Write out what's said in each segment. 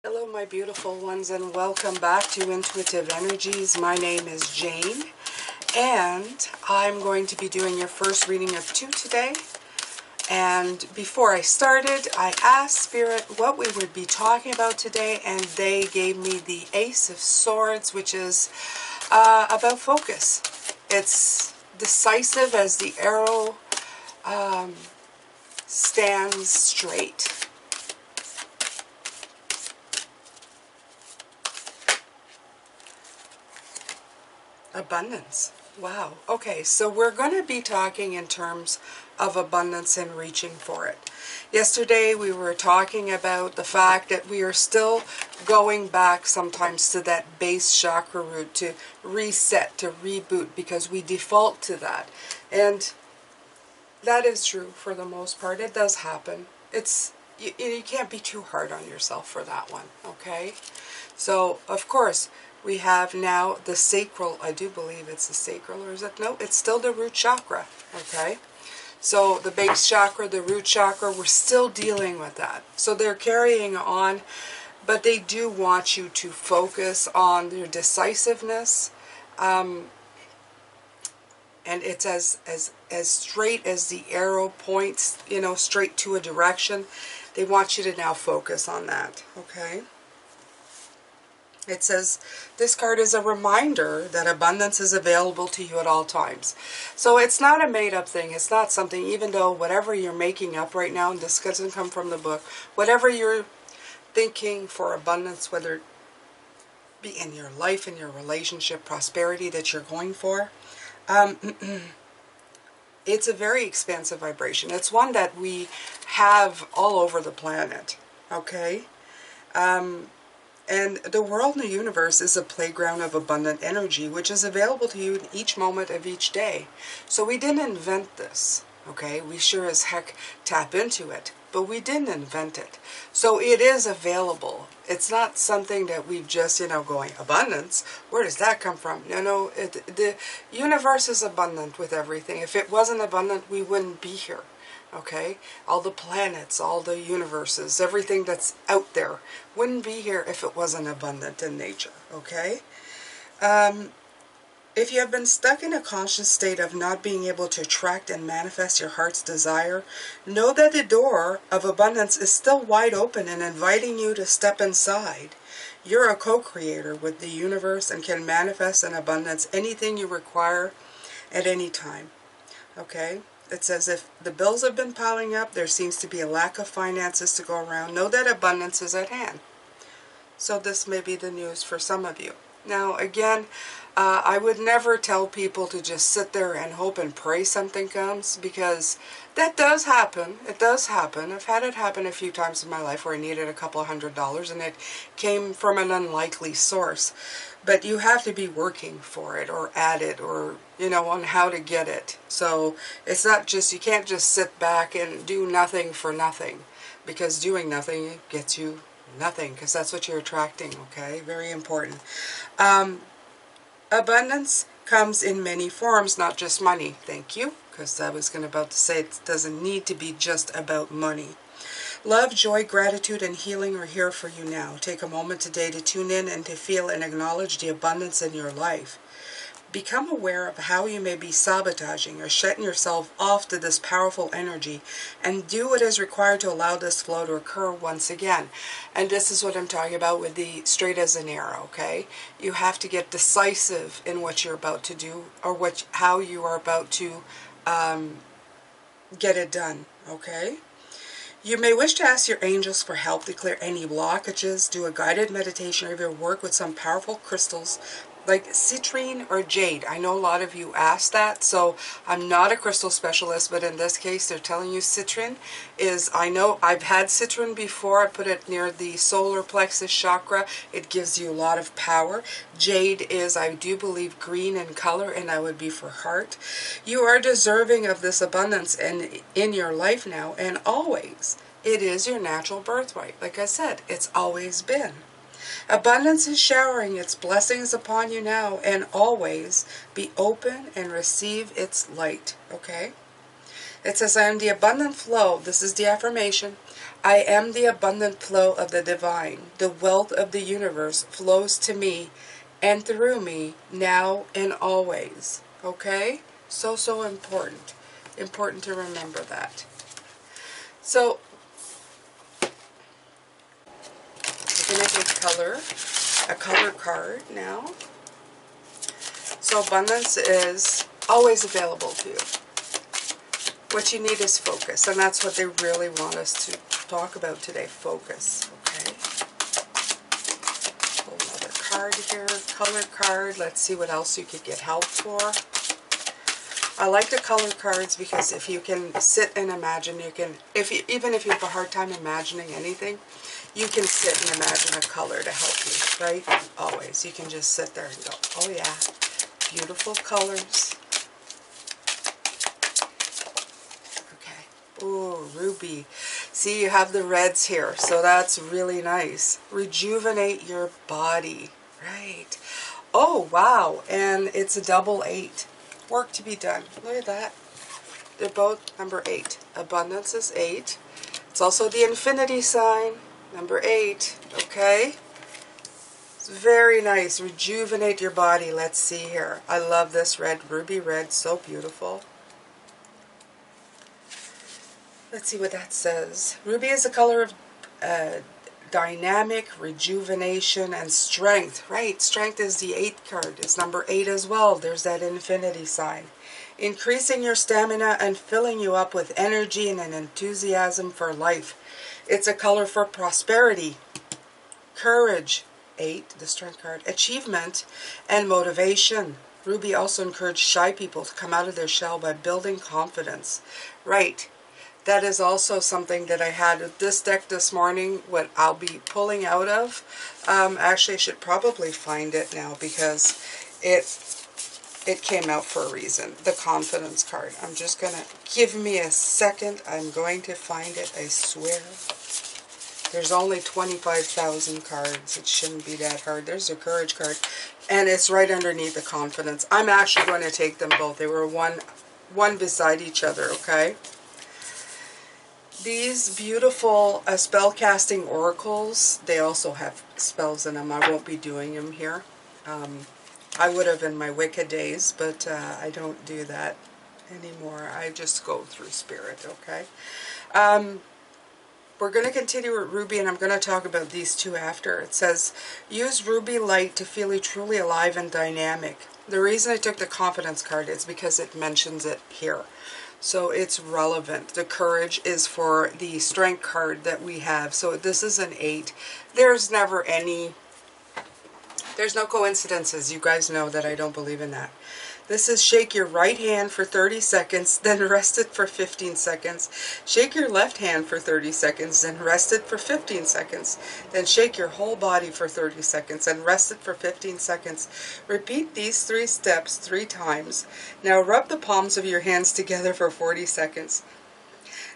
Hello my beautiful ones, and welcome back to Intuitive Energies. My name is Jane and I'm going to be doing your first reading of 2 today. And before I started, I asked Spirit what we would be talking about today, and they gave me the Ace of Swords, which is about focus. It's decisive as the arrow stands straight. Abundance. Wow. Okay, so we're going to be talking in terms of abundance and reaching for it. Yesterday we were talking about the fact that we are still going back sometimes to that base chakra root to reset, to reboot, because we default to that. And that is true for the most part. It does happen. You can't be too hard on yourself for that one, okay? So, of course, we have now the sacral. I do believe it's the sacral, or is it? No, it's still the root chakra, okay? So the base chakra, the root chakra, we're still dealing with that. So they're carrying on, but they do want you to focus on your decisiveness. And it's as straight as the arrow points, you know, straight to a direction. They want you to now focus on that, okay? It says, this card is a reminder that abundance is available to you at all times. So it's not a made-up thing. It's not something, even though whatever you're making up right now, and this doesn't come from the book, whatever you're thinking for abundance, whether it be in your life, in your relationship, prosperity that you're going for, it's a very expansive vibration. It's one that we have all over the planet, okay? And the world and the universe is a playground of abundant energy, which is available to you in each moment of each day. So we didn't invent this, okay? We sure as heck tap into it, but we didn't invent it. So it is available. It's not something that we've just, you know, going, abundance? Where does that come from? No, the universe is abundant with everything. If it wasn't abundant, we wouldn't be here. Okay, all the planets, all the universes, everything that's out there wouldn't be here if it wasn't abundant in nature, okay? If you have been stuck in a conscious state of not being able to attract and manifest your heart's desire, know that the door of abundance is still wide open and inviting you to step inside. You're a co-creator with the universe and can manifest in abundance anything you require at any time, okay? It says, if the bills have been piling up, there seems to be a lack of finances to go around, know that abundance is at hand. So this may be the news for some of you. Now, again, I would never tell people to just sit there and hope and pray something comes, because that does happen. It does happen. I've had it happen a few times in my life where I needed a couple of $100 and it came from an unlikely source. But you have to be working for it or at it, or, you know, on how to get it. So it's not just, you can't just sit back and do nothing for nothing, because doing nothing gets you nothing, because that's what you're attracting, okay? Very important. Abundance comes in many forms, not just money. Thank you, because I was about to say it doesn't need to be just about money. Love, joy, gratitude, and healing are here for you now. Take a moment today to tune in and to feel and acknowledge the abundance in your life. Become aware of how you may be sabotaging or shutting yourself off to this powerful energy, and do what is required to allow this flow to occur once again. And this is what I'm talking about with the straight as an arrow, okay? You have to get decisive in what you're about to do, or how you are about to get it done, okay? You may wish to ask your angels for help to clear any blockages, do a guided meditation, or even work with some powerful crystals like citrine or jade. I know a lot of you asked that, so I'm not a crystal specialist, but in this case they're telling you citrine is, I know I've had citrine before. I put it near the solar plexus chakra. It gives you a lot of power. Jade is, I do believe, green in color, and that would be for heart. You are deserving of this abundance in your life now and always. It is your natural birthright. Like I said, it's always been. Abundance is showering its blessings upon you now and always. Be open and receive its light, okay? It says, I am the abundant flow. This is the affirmation. I am the abundant flow of the divine. The wealth of the universe flows to me and through me now and always. Okay? So, so important. Important to remember that. So, we're going to take a color card now. So abundance is always available to you. What you need is focus, and that's what they really want us to talk about today, focus, okay? Pull another card here, color card. Let's see what else you could get help for. I like the color cards because if you can sit and imagine, you can, even if you have a hard time imagining anything, you can sit and imagine a color to help you, right? Always. You can just sit there and go, oh yeah, beautiful colors. Ooh, ruby. See, you have the reds here, so that's really nice. Rejuvenate your body. Right. Oh, wow. And it's a double 8. Work to be done. Look at that. They're both number 8. Abundance is 8. It's also the infinity sign, number 8. Okay. It's very nice. Rejuvenate your body. Let's see here. I love this red, ruby red. So beautiful. Let's see what that says. Ruby is a color of dynamic, rejuvenation, and strength. Right, strength is the 8th card. It's number 8 as well. There's that infinity sign. Increasing your stamina and filling you up with energy and an enthusiasm for life. It's a color for prosperity, courage, 8, the strength card, achievement, and motivation. Ruby also encouraged shy people to come out of their shell by building confidence. Right. That is also something that I had with this deck this morning, what I'll be pulling out of. Actually, I should probably find it now because it came out for a reason. The confidence card. I'm just going to, give me a second. I'm going to find it, I swear. There's only 25,000 cards. It shouldn't be that hard. There's a courage card. And it's right underneath the confidence. I'm actually going to take them both. They were one beside each other, okay? These beautiful spell-casting oracles, they also have spells in them. I won't be doing them here. I would have in my Wicca days, but I don't do that anymore. I just go through spirit, okay? We're going to continue with Ruby, and I'm going to talk about these two after. It says, use Ruby light to feel truly alive and dynamic. The reason I took the confidence card is because it mentions it here. So it's relevant. The courage is for the strength card that we have. So this is an 8. There's never any, there's no coincidences. You guys know that I don't believe in that. This is shake your right hand for 30 seconds, then rest it for 15 seconds. Shake your left hand for 30 seconds, then rest it for 15 seconds. Then shake your whole body for 30 seconds and rest it for 15 seconds. Repeat these 3 steps 3 times. Now rub the palms of your hands together for 40 seconds.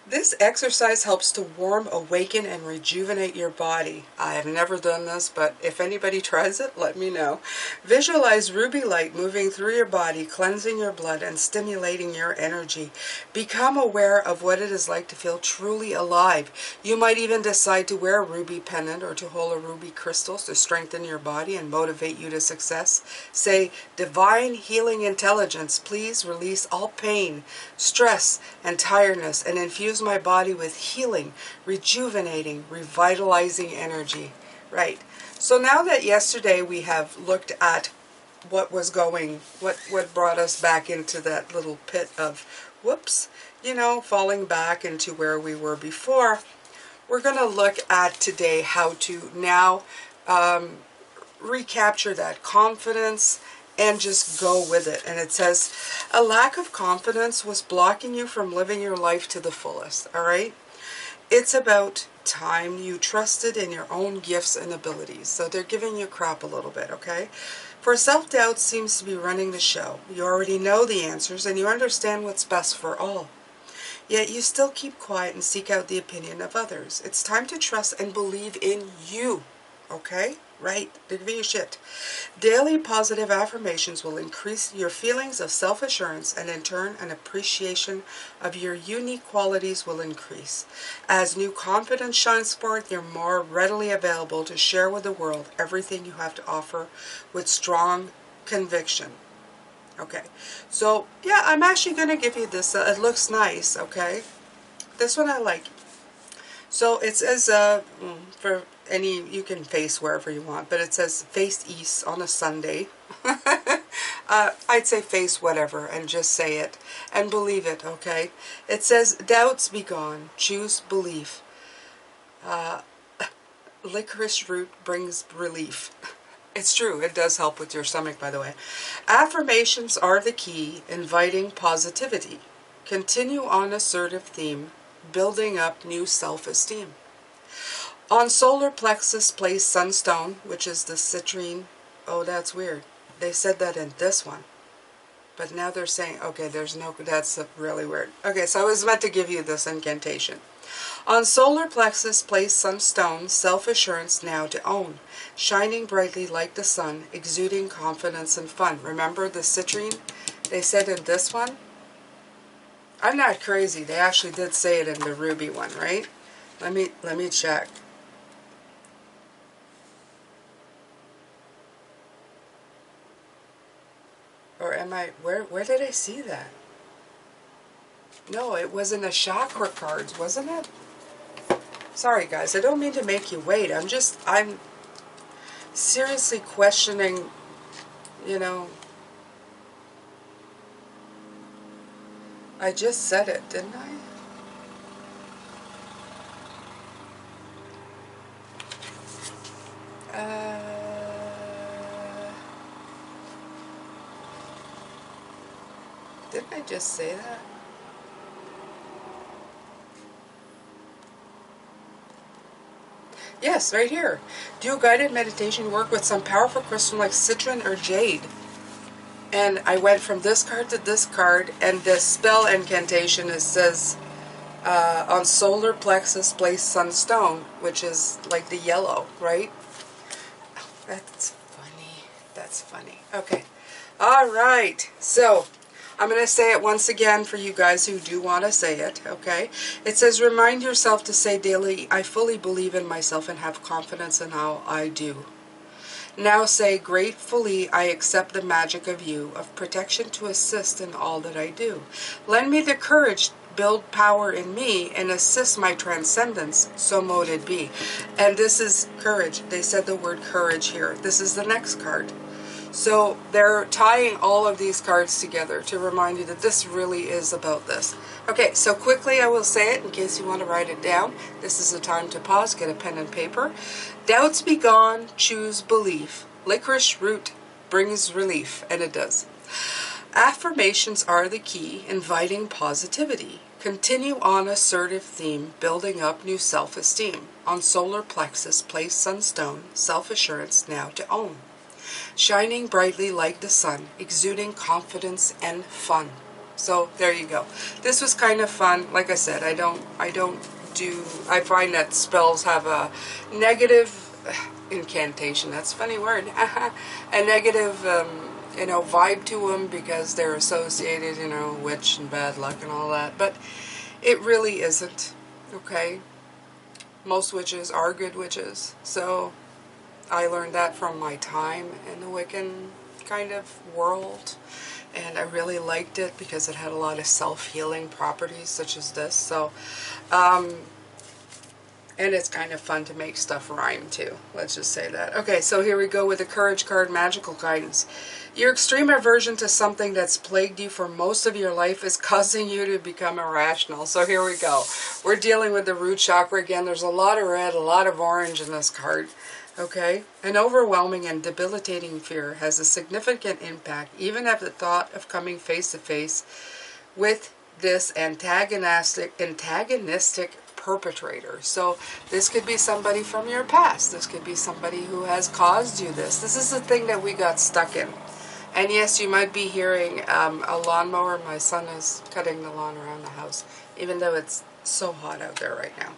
This exercise helps to warm, awaken, and rejuvenate your body. I have never done this, but if anybody tries it, let me know. Visualize ruby light moving through your body, cleansing your blood and stimulating your energy. Become aware of what it is like to feel truly alive. You might even decide to wear a ruby pendant or to hold a ruby crystal to strengthen your body and motivate you to success. Say, divine healing intelligence, please release all pain, stress, and tiredness and infuse my body with healing, rejuvenating, revitalizing energy. Right. So now that yesterday we have looked at what was going, what brought us back into that little pit of, whoops, you know, falling back into where we were before, we're going to look at today how to now recapture that confidence and just go with it. And it says, a lack of confidence was blocking you from living your life to the fullest, all right? It's about time you trusted in your own gifts and abilities. So they're giving you crap a little bit, okay? For self-doubt seems to be running the show. You already know the answers and you understand what's best for all. Yet you still keep quiet and seek out the opinion of others. It's time to trust and believe in you. Okay? Right, the Venus shift. Daily positive affirmations will increase your feelings of self-assurance, and in turn an appreciation of your unique qualities will increase. As new confidence shines forth, you're more readily available to share with the world everything you have to offer with strong conviction. Okay, so yeah, I'm actually going to give you this. It looks nice, okay? This one I like. So it says, for any, you can face wherever you want, but it says face east on a Sunday. I'd say face whatever and just say it and believe it, okay? It says, doubts be gone, choose belief. Licorice root brings relief. It's true, it does help with your stomach, by the way. Affirmations are the key, inviting positivity. Continue on assertive theme, building up new self-esteem. On solar plexus, place sunstone, which is the citrine. Oh, that's weird. They said that in this one. But now they're saying, okay, there's no, that's really weird. Okay, so I was meant to give you this incantation. On solar plexus, place sunstone, self-assurance now to own, shining brightly like the sun, exuding confidence and fun. Remember the citrine? They said in this one? I'm not crazy. They actually did say it in the ruby one, right? Let me check. Or am I, where did I see that? No, it was in the chakra cards, wasn't it? Sorry guys, I don't mean to make you wait. I'm seriously questioning, you know. I just said it, didn't I? Didn't I just say that? Yes, right here. Do guided meditation work with some powerful crystal like citrine or jade. And I went from this card to this card, and the spell incantation, it says, on solar plexus place sunstone, which is like the yellow, right? That's funny. That's funny. Okay. All right. So I'm going to say it once again for you guys who do want to say it, okay? It says, remind yourself to say daily, I fully believe in myself and have confidence in how I do. Now say, gratefully, I accept the magic of you, of protection to assist in all that I do. Lend me the courage, build power in me, and assist my transcendence, so mote it be. And this is courage. They said the word courage here. This is the next card. So they're tying all of these cards together to remind you that this really is about this. Okay, so quickly I will say it in case you want to write it down. This is the time to pause, get a pen and paper. Doubts be gone, choose belief. Licorice root brings relief, and it does. Affirmations are the key, inviting positivity. Continue on assertive theme, building up new self-esteem. On solar plexus, place sunstone, self-assurance now to own. Shining brightly like the sun, exuding confidence and fun. So there you go. This was kind of fun. Like I said, I find that spells have a negative incantation. That's a funny word. A negative, vibe to them because they're associated, witch and bad luck and all that. But it really isn't. Okay. Most witches are good witches. So I learned that from my time in the Wiccan kind of world, and I really liked it because it had a lot of self-healing properties such as this. So, and it's kind of fun to make stuff rhyme too. Let's just say that. Okay, so here we go with the Courage card, Magical Guidance. Your extreme aversion to something that's plagued you for most of your life is causing you to become irrational. So here we go. We're dealing with the root chakra again. There's a lot of red, a lot of orange in this card. Okay, an overwhelming and debilitating fear has a significant impact, even at the thought of coming face to face with this antagonistic perpetrator. So this could be somebody from your past. This could be somebody who has caused you this. This is the thing that we got stuck in. And yes, you might be hearing a lawnmower. My son is cutting the lawn around the house, even though it's so hot out there right now.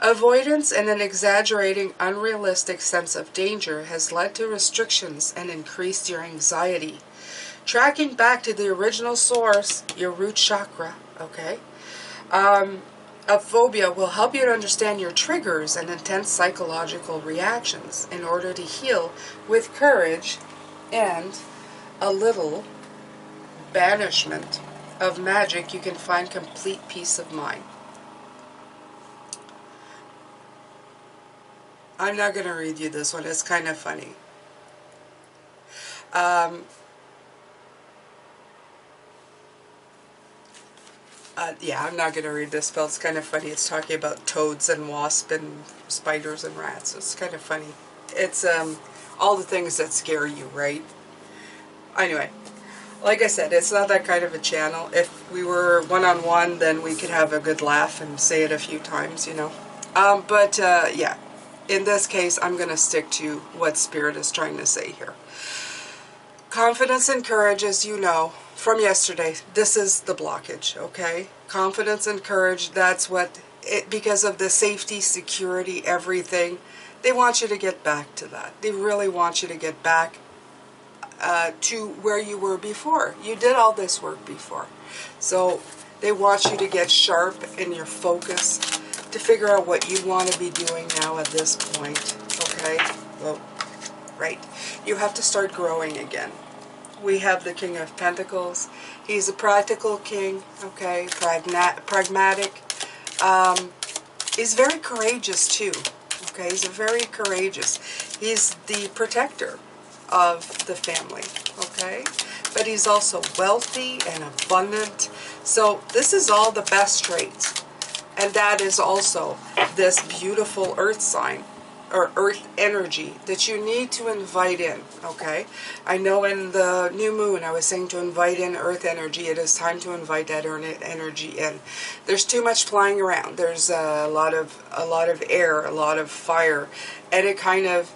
Avoidance and an exaggerating, unrealistic sense of danger has led to restrictions and increased your anxiety. Tracking back to the original source, your root chakra, okay? A phobia will help you to understand your triggers and intense psychological reactions in order to heal with courage and a little banishment of magic. You can find complete peace of mind. I'm not going to read you this one. It's kind of funny. Yeah, I'm not going to read this spell. It's kind of funny. It's talking about toads and wasps and spiders and rats. It's kind of funny. It's all the things that scare you, right? Anyway, like I said, it's not that kind of a channel. If we were one-on-one, then we could have a good laugh and say it a few times, you know. Yeah, in this case, I'm going to stick to what Spirit is trying to say here. Confidence and courage, as you know from yesterday, this is the blockage, okay? Confidence and courage, that's what, because of the safety, security, everything, they want you to get back to that. They really want you to get back to where you were before. You did all this work before. So they want you to get sharp in your focus to figure out what you want to be doing now at this point, okay? Well, right. You have to start growing again. We have the King of Pentacles. He's a practical king, okay? Pragmatic. He's very courageous too, okay? He's very courageous. He's the protector of the family, okay? But he's also wealthy and abundant. So this is all the best traits. And that is also this beautiful earth sign, or earth energy, that you need to invite in, okay? I know in the new moon I was saying to invite in earth energy. It is time to invite that earth energy in. There's too much flying around. There's a lot of air, a lot of fire, and it kind of,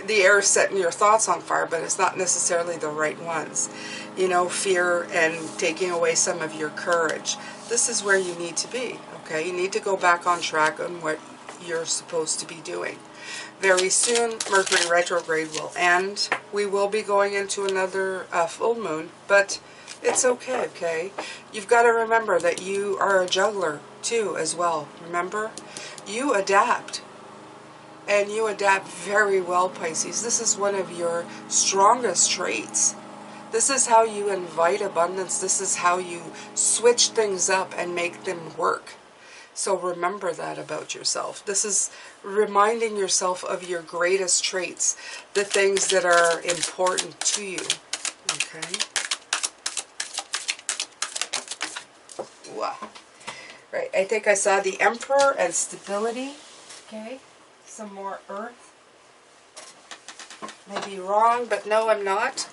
the air is setting your thoughts on fire, but it's not necessarily the right ones. You know, fear and taking away some of your courage. This is where you need to be, okay? You need to go back on track on what you're supposed to be doing. Very soon, Mercury retrograde will end. We will be going into another full moon, but it's okay, okay? You've got to remember that you are a juggler too as well. Remember? You adapt. And you adapt very well, Pisces. This is one of your strongest traits. This is how you invite abundance. This is how you switch things up and make them work. So remember that about yourself. This is reminding yourself of your greatest traits, the things that are important to you. Okay? Wow. Right, I think I saw the Emperor and stability. Okay? Some more earth. Maybe wrong, but no, I'm not.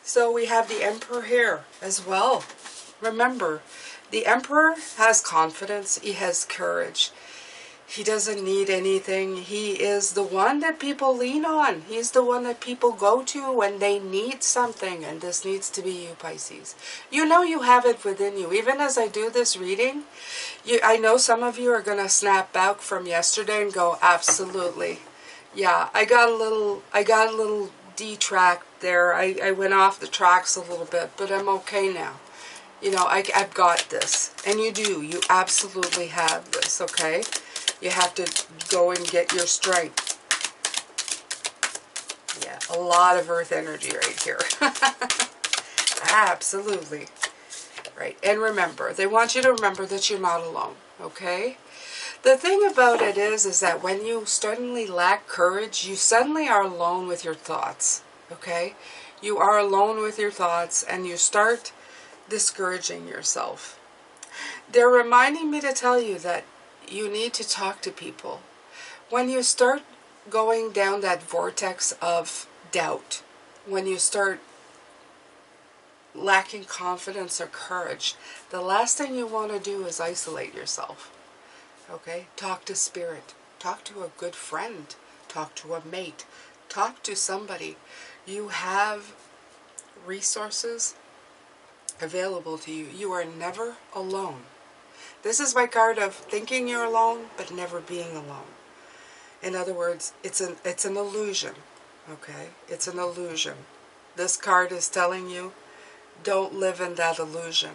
So we have the Emperor here as well. Remember, the Emperor has confidence. He has courage. He doesn't need anything. He is the one that people lean on. He's the one that people go to when they need something. And this needs to be you, Pisces. You know you have it within you. Even as I do this reading, I know some of you are going to snap back from yesterday and go, absolutely. Yeah, I got a little detracked there. I went off the tracks a little bit, but I'm okay now. You know, I've got this. And you do. You absolutely have this, okay? You have to go and get your strength. Yeah, a lot of earth energy right here. Absolutely. Right. And remember, they want you to remember that you're not alone, okay? The thing about it is that when you suddenly lack courage, you suddenly are alone with your thoughts, okay? You are alone with your thoughts and you start discouraging yourself. They're reminding me to tell you that you need to talk to people. When you start going down that vortex of doubt, when you start lacking confidence or courage, the last thing you want to do is isolate yourself. Okay? Talk to spirit. Talk to a good friend. Talk to a mate. Talk to somebody. You have resources available to you. You are never alone. This is my card of thinking you're alone, but never being alone. In other words, it's an illusion, okay? It's an illusion. This card is telling you, don't live in that illusion.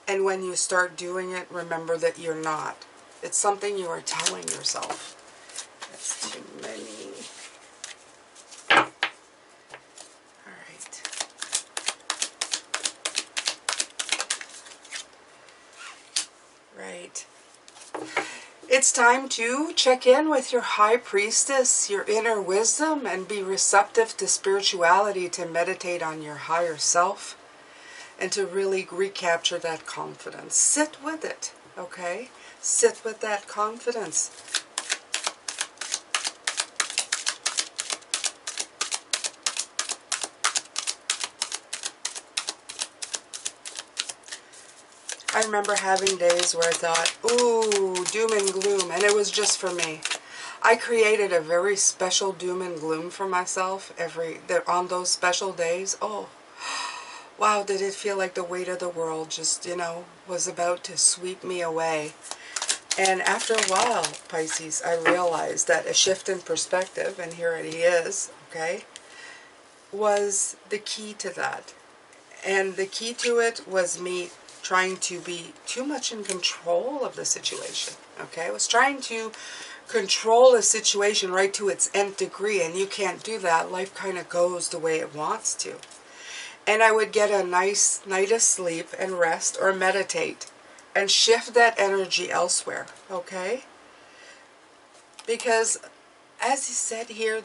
And when you start doing it, remember that you're not. It's something you are telling yourself. That's too many. All right. Right. It's time to check in with your high priestess, your inner wisdom, and be receptive to spirituality, to meditate on your higher self, and to really recapture that confidence. Sit with it, okay? Sit with that confidence. I remember having days where I thought, ooh, doom and gloom, and it was just for me. I created a very special doom and gloom for myself on those special days. Oh, wow, did it feel like the weight of the world just, was about to sweep me away. And after a while, Pisces, I realized that a shift in perspective, and here it is, okay, was the key to that. And the key to it was me trying to be too much in control of the situation, okay? I was trying to control a situation right to its nth degree, and you can't do that. Life kind of goes the way it wants to. And I would get a nice night of sleep and rest or meditate and shift that energy elsewhere, okay? Because, as you said here,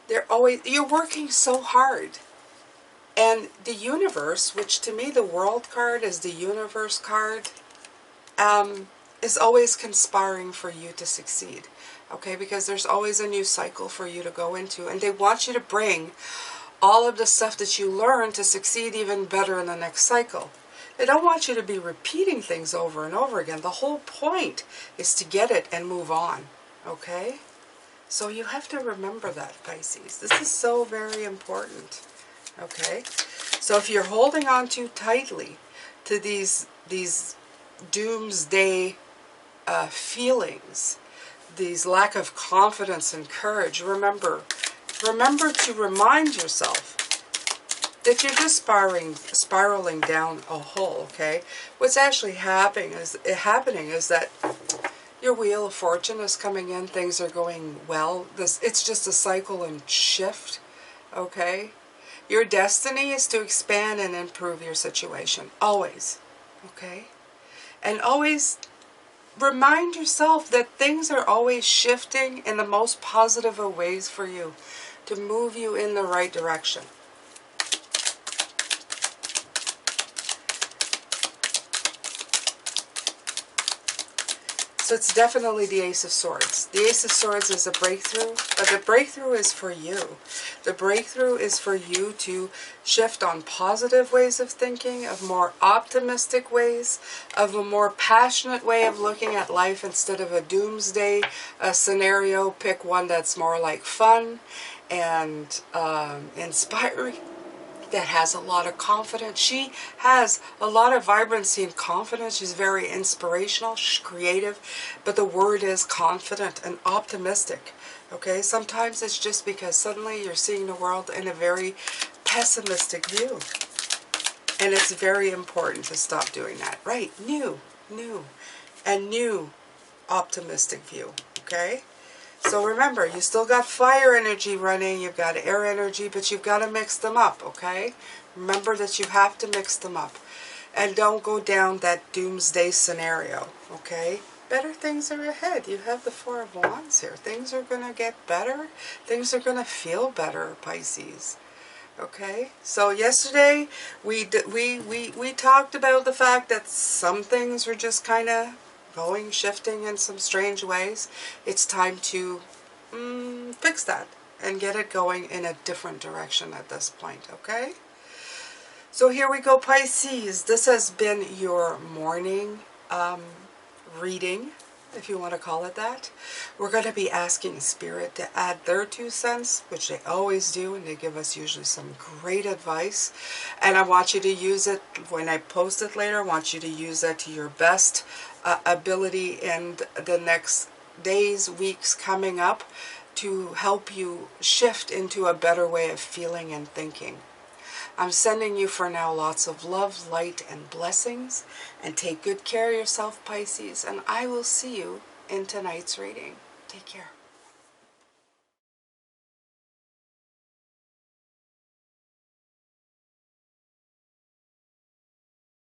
you're working so hard. And the universe, which to me the world card is the universe card, is always conspiring for you to succeed. Okay, because there's always a new cycle for you to go into. And they want you to bring all of the stuff that you learn to succeed even better in the next cycle. They don't want you to be repeating things over and over again. The whole point is to get it and move on. Okay? So you have to remember that, Pisces. This is so very important. Okay, so if you're holding on too tightly to these doomsday feelings, these lack of confidence and courage, remember to remind yourself that you're just spiraling down a hole. Okay, what's actually happening is that your wheel of fortune is coming in. Things are going well. It's just a cycle and shift. Okay. Your destiny is to expand and improve your situation. Always. Okay? And always remind yourself that things are always shifting in the most positive of ways for you to move you in the right direction. So it's definitely the Ace of Swords. The Ace of Swords is a breakthrough, but the breakthrough is for you. The breakthrough is for you to shift on positive ways of thinking, of more optimistic ways, of a more passionate way of looking at life instead of a doomsday scenario. Pick one that's more like fun and inspiring, that has a lot of confidence. She has a lot of vibrancy and confidence. She's very inspirational. She's creative. But the word is confident and optimistic. Okay? Sometimes it's just because suddenly you're seeing the world in a very pessimistic view. And it's very important to stop doing that. Right? New optimistic view. Okay? So remember, you still got fire energy running, you've got air energy, but you've got to mix them up, okay? Remember that you have to mix them up. And don't go down that doomsday scenario, okay? Better things are ahead. You have the Four of Wands here. Things are going to get better. Things are going to feel better, Pisces. Okay? So yesterday, we talked about the fact that some things were just kind of shifting in some strange ways. It's time to fix that and get it going in a different direction at this point, okay? So here we go, Pisces. This has been your morning reading if you want to call it that. We're going to be asking Spirit to add their 2 cents, which they always do, and they give us usually some great advice. And I want you to use it, when I post it later, I want you to use that to your best ability in the next days, weeks coming up, to help you shift into a better way of feeling and thinking. I'm sending you for now lots of love, light, and blessings. And take good care of yourself, Pisces. And I will see you in tonight's reading. Take care.